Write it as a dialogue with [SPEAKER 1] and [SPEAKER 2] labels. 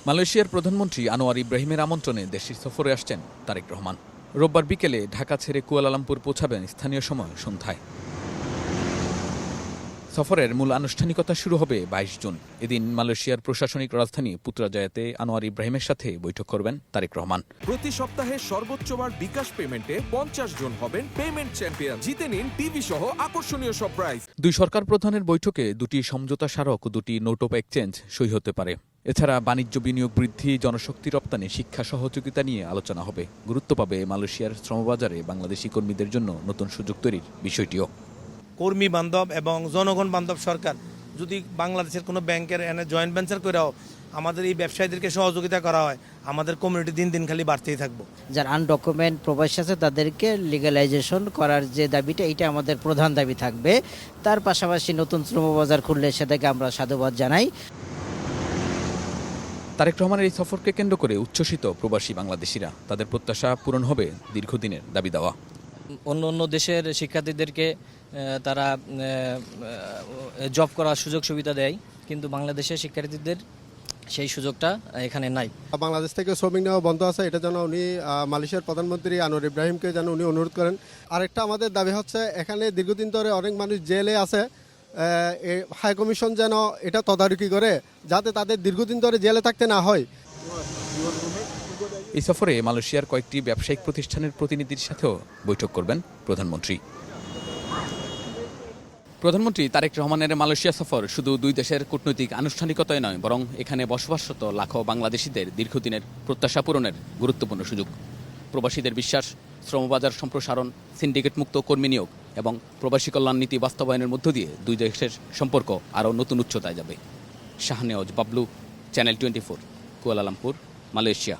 [SPEAKER 1] মালয়েশিয়ার প্রধানমন্ত্রী আনোয়ার ইব্রাহিমের আমন্ত্রণে দেশে সফরে আসছেন তারেক রহমান। রোববার বিকেলে ঢাকা ছেড়ে কুয়ালালামপুর পৌঁছাবেন স্থানীয় সময় সন্ধ্যায়। সফরের মূল আনুষ্ঠানিকতা শুরু হবে ২২ জুন। এদিন মালয়েশিয়ার প্রশাসনিক রাজধানী পুত্রাজায়াতে আনোয়ার ইব্রাহিমের সাথে বৈঠক করবেন তারেক রহমান।
[SPEAKER 2] প্রতি সপ্তাহে সর্বোচ্চবার বিকাশ পেমেন্টে ৫০ জন হবেন পেমেন্ট চ্যাম্পিয়ন। জিতে নিন টিভি সহ আকর্ষণীয় সব প্রাইজ।
[SPEAKER 1] দুই সরকার প্রধানের বৈঠকে দুটি সমঝোতা স্মারক ও দুটি নোট অফ এক্সচেঞ্জ সই হতে পারে। এছাড়া বাণিজ্য বিনিয়োগ বৃদ্ধি, জনশক্তি রপ্তানি, শিক্ষা সহযোগিতা নিয়ে আলোচনা হবে। গুরুত্ব পাবে মালয়েশিয়ার শ্রমবাজারে বাংলাদেশি কর্মীদের জন্য নতুন সুযোগ তৈরির বিষয়টিও।
[SPEAKER 3] কর্মী বান্ধব এবং জনগণ বান্ধব সরকার যদি বাংলাদেশের কোনো ব্যাংকের এনে জয়েন্ট ভেঞ্চার করেও আমাদের এই ব্যবসায়ীদেরকে সহযোগিতা করা হয়, আমাদের কমিউনিটি দিন দিন খালি বাড়তেই থাকবো।
[SPEAKER 4] যার আনডকুমেন্ট প্রবাসী আছে তাদেরকে লিগ্যালাইজেশন করার যে দাবিটা, এটা আমাদের প্রধান দাবি থাকবে। তার পাশাপাশি নতুন শ্রমবাজার খুললে সেটাকে আমরা সাধুবাদ জানাই।
[SPEAKER 1] তারেক রহমানের এই সফরকে কেন্দ্র করে উচ্ছ্বসিত প্রবাসী বাংলাদেশিরা। তাদের প্রত্যাশা পূরণ হবে দীর্ঘদিনের দাবি দেওয়া।
[SPEAKER 5] অন্য অন্য দেশের শিক্ষার্থীদেরকে তারা জব করার সুযোগ সুবিধা দেয়, কিন্তু বাংলাদেশের শিক্ষার্থীদের সেই সুযোগটা এখানে নাই।
[SPEAKER 6] বাংলাদেশ থেকে শ্রমিক নেওয়া বন্ধ আছে, এটা যেন উনি মালয়েশিয়ার প্রধানমন্ত্রী আনোয়ার ইব্রাহিমকে যেন উনি অনুরোধ করেন। আরেকটা আমাদের দাবি হচ্ছে, এখানে দীর্ঘদিন ধরে অনেক মানুষ জেলে আছে, হাই কমিশন যেন এটা তদারকি করে যাতে তাদের দীর্ঘদিন ধরে জেলে থাকতে না হয়।
[SPEAKER 1] এই সফরে মালয়েশিয়ার কয়েকটি ব্যবসায়িক প্রতিষ্ঠানের প্রতিনিধির সাথেও বৈঠক করবেন প্রধানমন্ত্রী। প্রধানমন্ত্রী তারেক রহমানের মালয়েশিয়া সফর শুধু দুই দেশের কূটনৈতিক আনুষ্ঠানিকতায় নয়, বরং এখানে বসবাসরত লাখো বাংলাদেশিদের দীর্ঘদিনের প্রত্যাশা পূরণের গুরুত্বপূর্ণ সুযোগ। প্রবাসীদের বিশ্বাস, শ্রমবাজার সম্প্রসারণ, সিন্ডিকেট মুক্ত কর্মী নিয়োগ এবং প্রবাসী কল্যাণ নীতি বাস্তবায়নের মধ্য দিয়ে দুই দেশের সম্পর্ক আরও নতুন উচ্চতায় যাবে। Shahnawaz Bablu, channel 24, Kuala Lumpur, Malaysia.